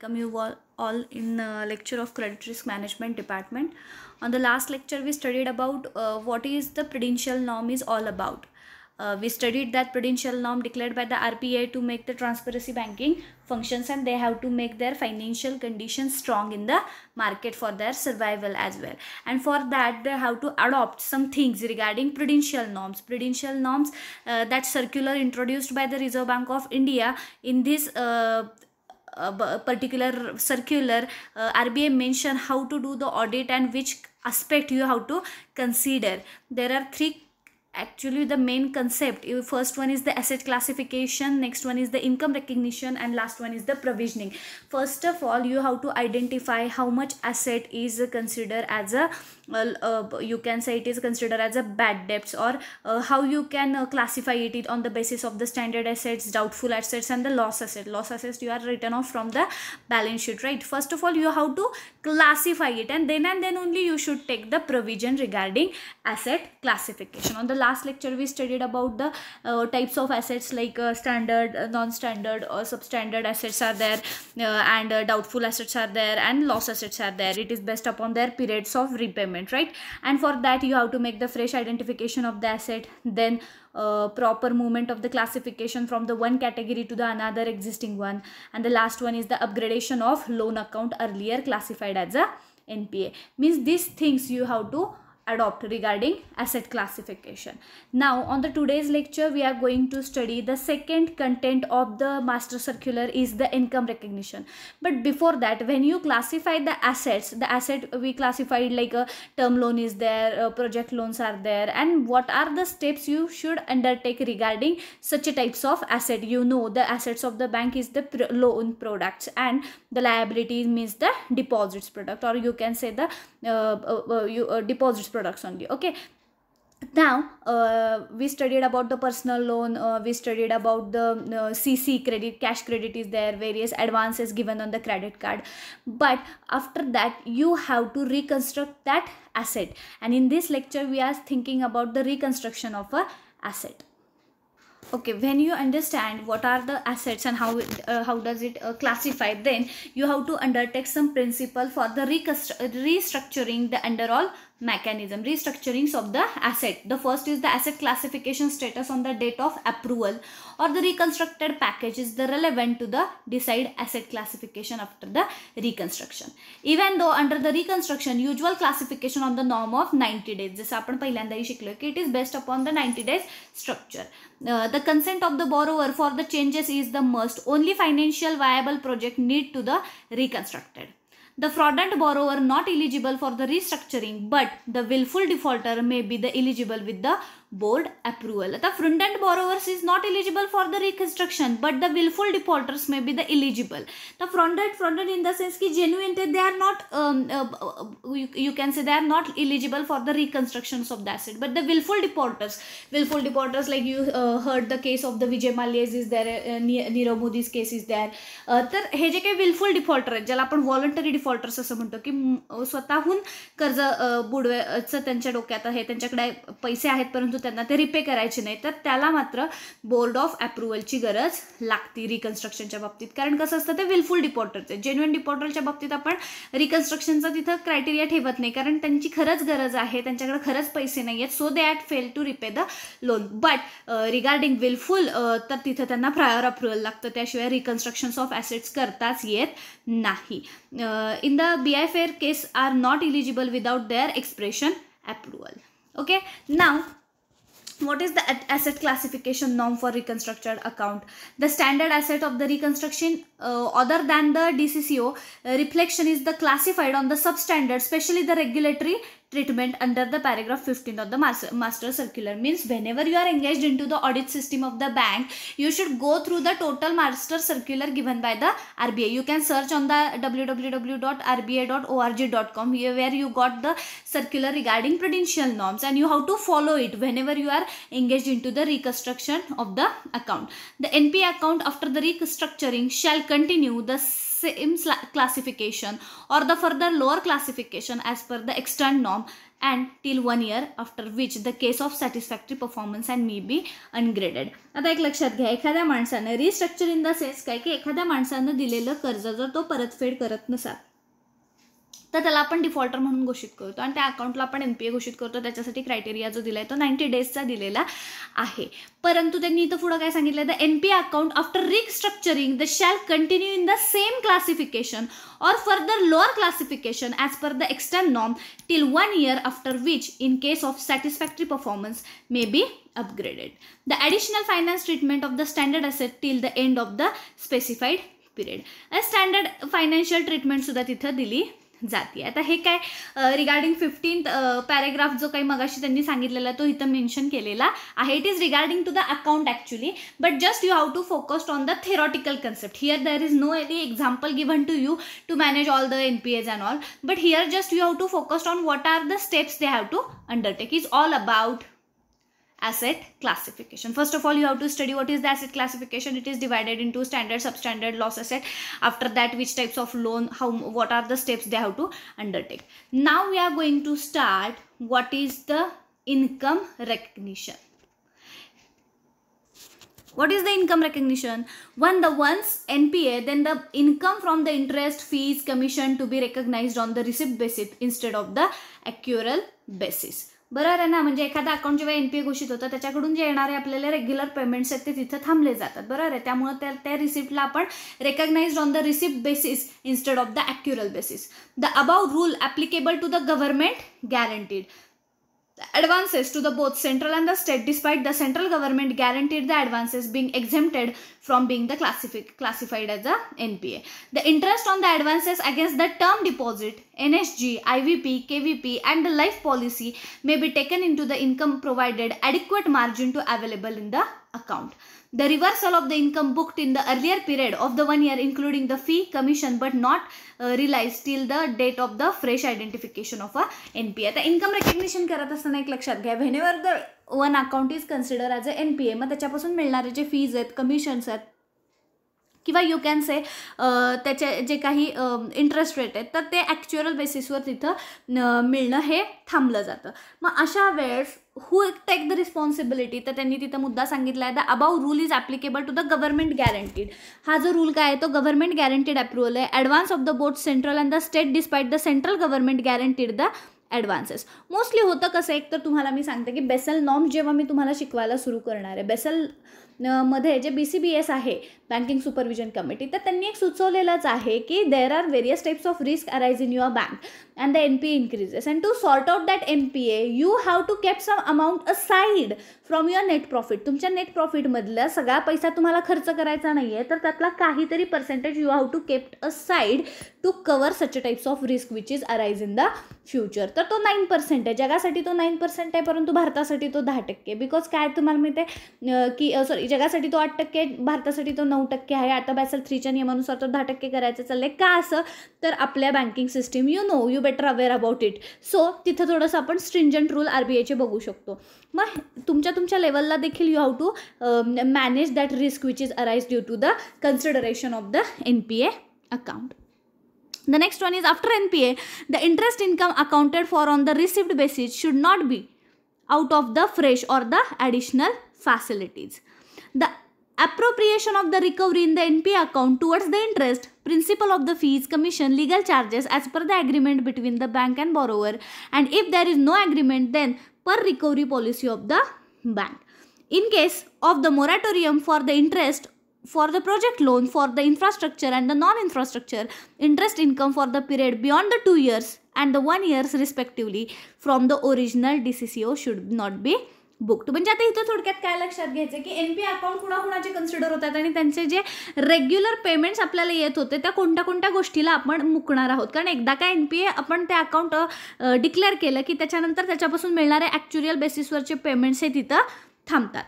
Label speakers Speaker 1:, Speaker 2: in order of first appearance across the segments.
Speaker 1: welcome you all in lecture of credit risk management department. On the last lecture we studied about what is the prudential norm is all about. We studied that prudential norm declared by the RBI to make the transparency banking functions, and they have to make their financial conditions strong in the market for their survival as well. And for that they have to adopt some things regarding prudential norms. That circular introduced by the Reserve Bank of India. In this particular circular, RBI mention how to do the audit and which aspect you have to consider. There are three actually the main concept. First one is the asset classification, next one is the income recognition, and last one is the provisioning. First of all, you have to identify how much asset is considered as a you can say it is considered as a bad debts, or how you can classify it on the basis of the standard assets, doubtful assets, and the loss assets you are written off from the balance sheet, right? First of all, you have to classify it, and then only you should take the provision regarding asset classification. On the last lecture we studied about the types of assets, like standard, non-standard or substandard assets are there, and doubtful assets are there, and loss assets are there. It is based upon their periods of repayment, right? And for that you have to make the fresh identification of the asset, then proper movement of the classification from the one category to the another existing one, and the last one is the upgradation of loan account earlier classified as a NPA. Means these things you have to adopt regarding asset classification. Now on the today's lecture we are going to study the second content of the master circular is the income recognition. But before that, when you classify the assets, the asset we classified like a term loan is there, project loans are there, and what are the steps you should undertake regarding such a types of asset. You know, the assets of the bank is the loan products, and the liabilities means the deposits product, or you can say the deposits products only. Okay, now we studied about the personal loan, we studied about the CC credit, cash credit is there, various advances given on the credit card. But after that you have to reconstruct that asset, and in this lecture we are thinking about the reconstruction of a asset. Okay, when you understand what are the assets and how does it classify, then you have to undertake some principle for the restructuring the underall mechanism, restructurings of the asset. The first is the asset classification status on the date of approval, or the reconstructed package is the relevant to the decide asset classification after the reconstruction. Even though under the reconstruction usual classification on the norm of 90 days, जसं आपण पहिल्यांदाही शिकलो की it is based upon the 90 days structure. The consent of the borrower for the changes is the must. Only financial viable project need to the reconstructed. The fraudulent borrower not eligible for the restructuring, but the willful defaulter may be the eligible with the board approval. The fraudulent borrowers is not eligible for the reconstruction, but the willful defaulters may be the eligible. The fraudulent in the sense ki genuine they are not you can say they are not eligible for the reconstructions of the asset, but the willful defaulters like you heard the case of the Vijay Mallya is there, Nirav Modi's case is there. तर हे जे काही willful defaulter आहेत, ज्याला आपण voluntary defaulters असं म्हणतो की स्वतःहून कर्ज बुडवायचं त्यांच्या डोक्यात आहे, त्यांच्याकडे पैसे आहेत परंतु त्यांना ते रिपे करायचे नाही, तर त्याला मात्र बोर्ड ऑफ अप्रुव्हलची गरज लागते रिकन्स्ट्रक्शनच्या बाबतीत. कारण कसं असतं ते विलफुल डिपॉर्टरचे, जेन्युइन डिपॉर्टरच्या बाबतीत आपण रिकन्स्ट्रक्शनचा तिथं क्रायटेरिया ठेवत नाही, कारण त्यांची खरंच गरज आहे, त्यांच्याकडे खरंच पैसे नाही आहेत, so they at fail to repay the loan. But regarding wilful तर तिथं त्यांना प्रायर अप्रुव्हल लागतं, त्याशिवाय रिकन्स्ट्रक्शन्स ऑफ ॲसेट्स करताच येत नाही. In the BIFR case are not eligible without their expression approval. Okay, now what is the asset classification norm for reconstructed account? The standard asset of the reconstruction other than the DCCO reflection is the classified on the substandard, especially the regulatory treatment under the paragraph 15 of the master circular. Means whenever you are engaged into the audit system of the bank, you should go through the total master circular given by the RBI. You can search on the www.rbi.org.com where you got the circular regarding prudential norms, and you have to follow it whenever you are engaged into the reconstruction of the account. The NPA account after the restructuring shall continue the same classification or the further lower classification as per the extant norm and till 1 year, after which the case of satisfactory performance and may be ungraded. आता एक लक्षात घ्या, एखाद्या माणसानं restructure in the sense काय की एखाद्या माणसानं दिलेलं कर्ज जर तो परतफेड करत नसाल तर त्याला आपण डिफॉल्टर म्हणून घोषित करतो आणि त्या अकाउंटला आपण NPA घोषित करतो. त्याच्यासाठी क्रायटेरिया जो दिला आहे तो 90 डेजचा दिलेला आहे. परंतु त्यांनी इथं पुढं काय सांगितलं, the NPA account after restructuring the shall continue in the same classification or further lower classification as per the extant norm till 1 year, after which in case of satisfactory performance may be upgraded. The additional finance treatment of the standard asset till the end of the specified period. A standard financial treatment सुद्धा तिथं दिली जाते. आता हे काय regarding 15th paragraph जो काही मगाशी त्यांनी सांगितलेला तो इथं मेन्शन केलेला आहे. It is regarding to the account actually, but just you have to focused on the theoretical concept. Here there is no any example given to you to manage all the NPAs and all, but here just you have to focused on what are the steps they have to undertake. Is all about asset classification. First of all, you have to study what is the asset classification. It is divided into standard, substandard, loss asset. After that, which types of loan, what are the steps they have to undertake. Now we are going to start what is the income recognition. What is the income recognition? Once NPA, then the income from the interest, fees, commission to be recognized on the receipt basis instead of the accrual basis. बरोबर आहे ना. म्हणजे एखादा account जेव्हा NPA घोषित होतं त्याच्याकडून जे येणारे आपल्याला रेग्युलर पेमेंट्स आहेत ते तिथं थांबले जातात. बरोबर आहे. त्यामुळे त्या रिसिप्टला आपण recognised on the receipt basis instead of the accrual basis. The above rule applicable to the government guaranteed. The advances to the both central and the state, despite the central government guaranteed the advances being exempted from being the classified as a NPA. The interest on the advances against the term deposit, NSG, IVP, KVP and the life policy may be taken into the income provided adequate margin to available in the account. The reversal of the income booked in the earlier period of the 1 year, including the fee, commission, but not realized till the date of the fresh identification of a NPA. आता income recognition करत असताना एक लक्षात घ्या, whenever the one account is consider as a NPA, मग त्याच्यापासून मिळणारे जे fees आहेत, commissions आहेत किंवा यू कॅन से त्याचे जे काही इंटरेस्ट रेट आहेत तर ते ॲक्च्युअल बेसिसवर तिथं मिळणं हे थांबलं जातं. मग अशा वेळेस हू टेक द रिस्पॉन्सिबिलिटी, तर त्यांनी तिथं मुद्दा सांगितला आहे the above rule is applicable to the government guaranteed. हा जो रूल काय आहे तो गव्हर्नमेंट गॅरंटीड अप्रुव्हल आहे. Advance of the both central and the state despite the central government guaranteed the advances. Mostly होतं कसं, एक तर तुम्हाला मी सांगते की बेसल नॉर्म जेव्हा मी तुम्हाला शिकवायला सुरू करणार आहे, बेसल मध्ये जे BCBS आहे बँकिंग सुपरविजन कमिटी, तर त्यांनी एक सुचवलेलंच आहे की there are various types of risk arise in your bank and the NPA increases and to sort out that NPA you have to keep some amount aside from your net profit. तुमच्या net प्रॉफिटमधला सगळा पैसा तुम्हाला खर्च करायचा नाही आहे, तर त्यातला काहीतरी percentage you have to kept aside to cover such types of risk which is arise in the future. तर तो 9% आहे. जगासाठी तो 9% आहे, परंतु भारतासाठी तो 10%. बिकॉज काय तुम्हाला माहिती आहे की सॉरी, जगासाठी तो 8%, भारतासाठी तो 9% आहे. आता बॅसल 3च्या नियमानुसार तो 10% करायचं चाललंय. का असं, तर आपल्या banking system you better aware about it. So तिथं थोडंसं आपण स्ट्रिंजंट रूल RBIचे बघू शकतो. मग तुमच्या लेवलला देखील you have to manage that risk which is arise due to the consideration of the NPA account. The next one is after NPA, the interest income accounted for on the received basis should not be out of the fresh or the additional facilities. The appropriation of the recovery in the NPA account towards the interest, principal of the fees, commission, legal charges as per the agreement between the bank and borrower, and if there is no agreement then per recovery policy of the bank. In case of the moratorium for the interest for the project loan, for the infrastructure and the non-infrastructure interest income for the period beyond the 2 years and the 1 years respectively from the original DCCO should not be booked. म्हणजे आता इथं थोडक्यात काय लक्षात घ्यायचं की NPA account कुणाकुणाचे consider होतात आणि त्यांचे जे रेग्युलर पेमेंट्स आपल्याला येत होते त्या कोणत्या गोष्टीला आपण मुकणार आहोत. कारण एकदा काय NPA आपण ते अकाउंट डिक्लेअर केलं की त्याच्यानंतर त्याच्यापासून मिळणारे ॲक्च्युअल बेसिसवरचे पेमेंट्स हे तिथं थांबतात.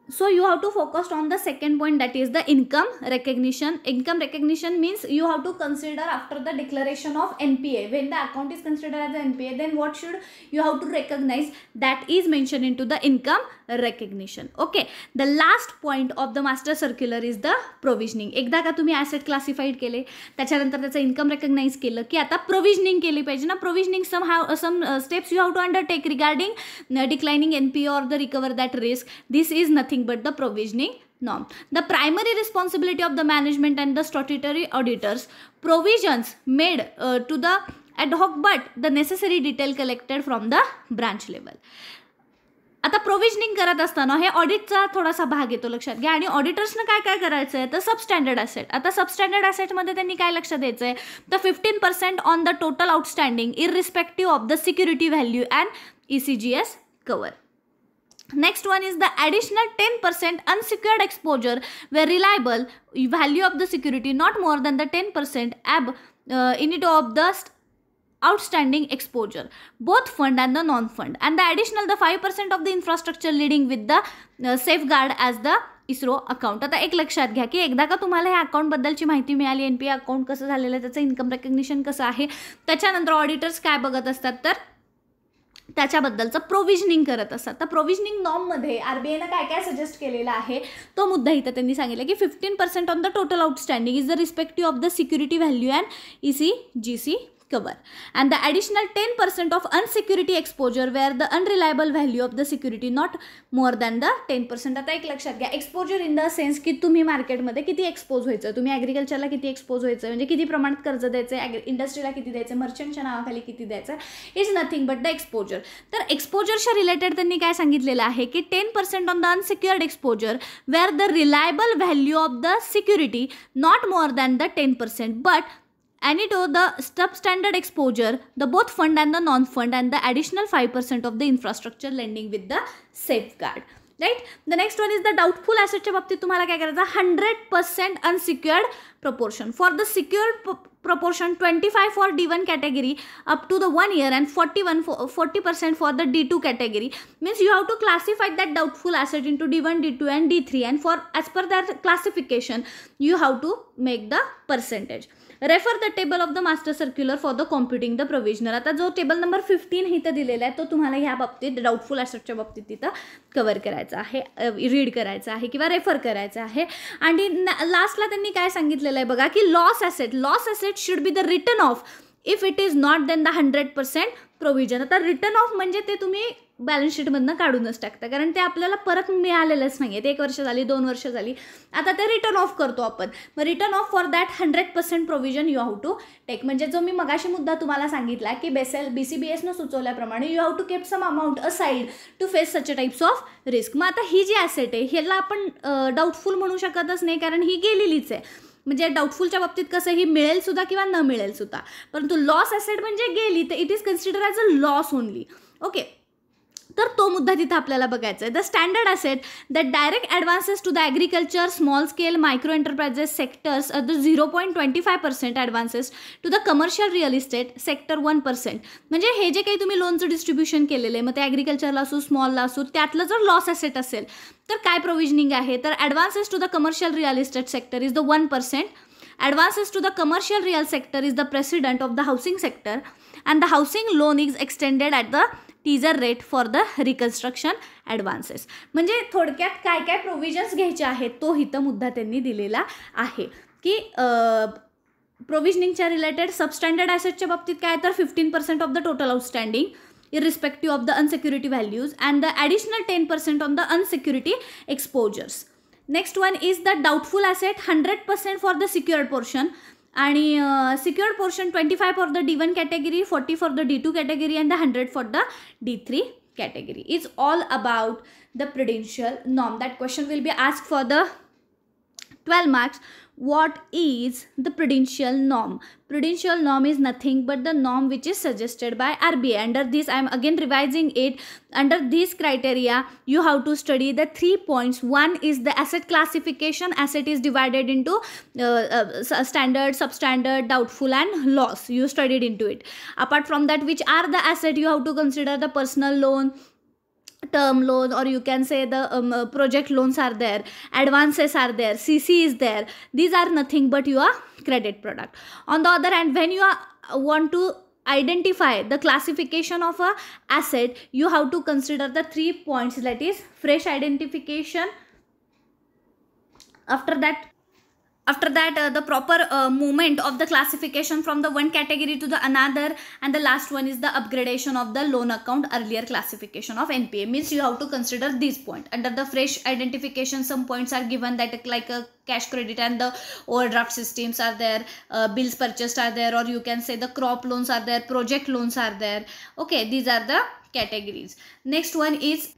Speaker 1: So you have to focus on the second point, that is the income recognition. Income recognition means you have to consider after the declaration of NPA. When the account is considered as an NPA, then what should you have to recognize, that is mentioned into the income recognition. Okay, the last point of the master circular is the provisioning. एकदा का तुम्ही asset classified केले, त्याच्यानंतर त्याचं income recognise केलं की आता प्रोव्हिजनिंग केली पाहिजे ना. Provisioning some steps you have to undertake regarding declining NPA or the recover that risk. This is nothing but the provisioning norm. The primary responsibility of the management and the statutory auditors, provisions made to the ad hoc but the necessary detail collected from the branch level. आता प्रोव्हिजनिंग करत असताना हे ऑडिटचा थोडासा भाग येतो, लक्षात घ्या. आणि ऑडिटर्सनं काय काय करायचं आहे तर सबस्टँडर्ड ॲसेट. आता सबस्टँडर्ड ॲसेटमध्ये त्यांनी काय लक्ष द्यायचं आहे तर 15% on the total outstanding irrespective of the security value and ECGS cover. Next one is the additional 10% unsecured exposure where reliable value of the security not more than the 10% in it of the outstanding exposure, both fund and the non-fund, and the additional the 5% of the infrastructure leading with the safeguard as the ISRO account. आता एक लक्षात घ्या की एकदा का तुम्हाला ह्या अकाउंटबद्दलची माहिती मिळाली, NPA अकाउंट कसं झालेलं आहे, त्याचं इन्कम रेकग्निशन कसं आहे, त्याच्यानंतर ऑडिटर्स काय बघत असतात तर त्याच्याबद्दलचं प्रोव्हिजनिंग करत असतात. तर प्रोव्हिजनिंग नॉर्ममध्ये RBIनं काय काय सजेस्ट केलेला आहे तो मुद्दा इथं त्यांनी सांगितलं की 15% on the total outstanding is the respective of the security value and ECGS cover, and the additional 10% of unsecurity exposure where the unreliable value of the security not more than the 10%. आता एक लक्षात घ्या, exposure in the sense की तुम्ही मार्केटमध्ये किती expose व्हायचं, तुम्ही ॲग्रिकल्चरला किती एक्सपोज व्हायचं, म्हणजे किती प्रमाणात कर्ज द्यायचं, इंडस्ट्रीला किती द्यायचं, मर्चंटच्या नावाखाली किती द्यायचं, is nothing but the exposure. तर एक्सपोजरच्या रिलेटेड त्यांनी काय सांगितलेलं आहे की 10% on the unsecured exposure where the reliable value of the security not more than the 10%, but and it the substandard exposure, the both fund and the non-fund, and the additional 5% of the infrastructure lending with the safeguard. Right? The next one is the doubtful assetच्या बाबतीत तुम्हाला काय करायचं, 100% unsecured proportion. For the secured proportion 25 for D1 category up to the 1 year and 40% for the D2 category. Means you have to classify that doubtful asset into D1, D2 and D3, and for as per that classification you have to make the percentage. Refer the table of the master circular for the computing the provisioner. आता जो table number 15 इथं दिलेला आहे तो तुम्हाला ह्या बाबतीत doubtful ॲसेटच्या बाबतीत तिथं कव्हर करायचा आहे, रीड करायचा आहे किंवा रेफर करायचा आहे. आणि लास्टला त्यांनी काय सांगितलेलं आहे बघा की loss asset should be the return of if it is not then the 100% provision. आता रिटर्न ऑफ म्हणजे ते तुम्ही बॅलन्स शीटमधनं काढूनच टाकता, कारण ते आपल्याला परत मिळालेलंच नाही आहे. 1 वर्ष झाली, 2 वर्ष झाली, आता ते रिटर्न ऑफ करतो आपण. मग written off for that 100% provision you have to take. म्हणजे जो मी मगाशी मुद्दा तुम्हाला सांगितला की BCBSनं सुचवल्याप्रमाणे you have to keep some amount aside to face such types of risk. मग आता ही जी ॲसेट आहे ह्याला आपण डाऊटफुल म्हणू शकतच नाही, कारण ही गेलेलीच आहे. म्हणजे डाऊटफुलच्या बाबतीत कसं ही मिळेल सुद्धा किंवा न मिळेल सुद्धा, परंतु लॉस ॲसेट म्हणजे गेली तर it is consider as a loss only. Okay, तर तो मुद्दा तिथं आपल्याला बघायचा आहे. The standard asset that direct advances to the agriculture, small scale, micro enterprises sectors the 0.25% advances to the commercial real estate sector 1%. म्हणजे हे जे काही तुम्ही लोनचं डिस्ट्रीब्युशन केलेलं आहे, मग ते ॲग्रिकल्चरला असू, स्मॉलला असू, त्यातलं जर लॉस ॲसेट असेल तर काय प्रोव्हिजनिंग आहे तर advances to the commercial real estate sector is the 1%. Advances to the commercial real sector is the precedent of the housing sector, and the housing loan is extended at the teaser rate for the reconstruction advances. म्हणजे थोडक्यात काय काय provisions घ्यायचे आहेत तो इथं मुद्दा त्यांनी दिलेला आहे की प्रोव्हिजनिंगच्या रिलेटेड सबस्टँडर्ड ॲसेटच्या बाबतीत काय तर 15% of the total outstanding irrespective of the unsecurity values, and the additional 10% on the unsecurity exposures. Next one is the doubtful asset, 100% for the secured portion, आणि secured portion 25 for the D1 category, 40 for the D2 category, and the 100 for the D3 category. It's all about the prudential norm. That question will be asked for the 12 marks. What is the prudential norm? Prudential norm is nothing but the norm which is suggested by RBI. Under this, I am again revising it. Under these criteria, you have to study the 3 points. One is the asset classification. Asset is divided into standard, substandard, doubtful, and loss. You studied into it. Apart from that, which are the asset? You have to consider the personal loan, term loan, or you can say the project loans are there, advances are there, CC is there. These are nothing but your credit product. On the other hand, when you want to identify the classification of a asset, you have to consider the 3 points, that is fresh identification, after that the proper movement of the classification from the one category to the another, and the last one is the upgradation of the loan account earlier classification of NPA. Means you have to consider these points. Under the fresh identification, some points are given, that like a cash credit and the overdraft systems are there, bills purchased are there, or you can say the crop loans are there, project loans are there. Okay, these are the categories. Next one is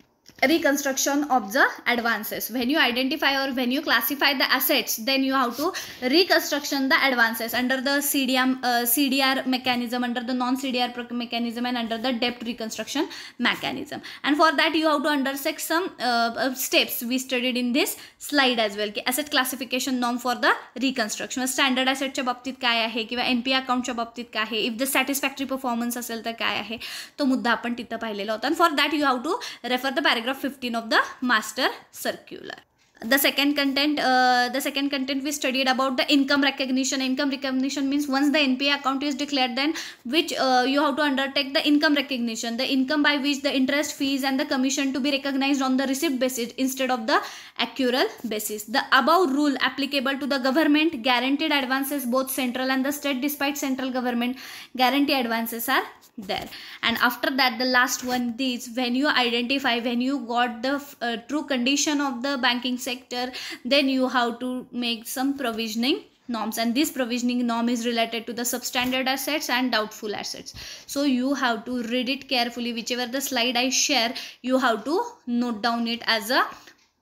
Speaker 1: reconstruction of the advances. When you identify or when you classify the assets, then you have to reconstruction the advances under the CDR mechanism, under the non-CDR mechanism, and under the debt reconstruction mechanism. And for that you have to undertake some steps we studied in this slide as well, की asset classification norm for the reconstruction. Standard ॲसेटच्या बाबतीत काय आहे किंवा NPA अकाउंटच्या बाबतीत काय आहे, if the satisfactory performance असेल तर काय आहे, तो मुद्दा आपण तिथं पाहिलेला होता. आणि for that you have to refer the paragraph 15 of the master circular. The second content we studied about the income recognition. Income recognition means once the NPA account is declared, then which you have to undertake the income recognition, the income by which the interest, fees and the commission to be recognized on the receipt basis instead of the accrual basis. The above rule applicable to the government guaranteed advances, both central and the state, despite central government guarantee advances are there. And after that the last one is when you identify, when you got the true condition of the banking sector, then you have to make some provisioning norms, and this provisioning norm is related to the substandard assets and doubtful assets. So you have to read it carefully. Whichever the slide I share, you have to note down it as a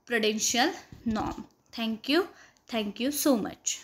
Speaker 1: prudential norm. Thank you so much.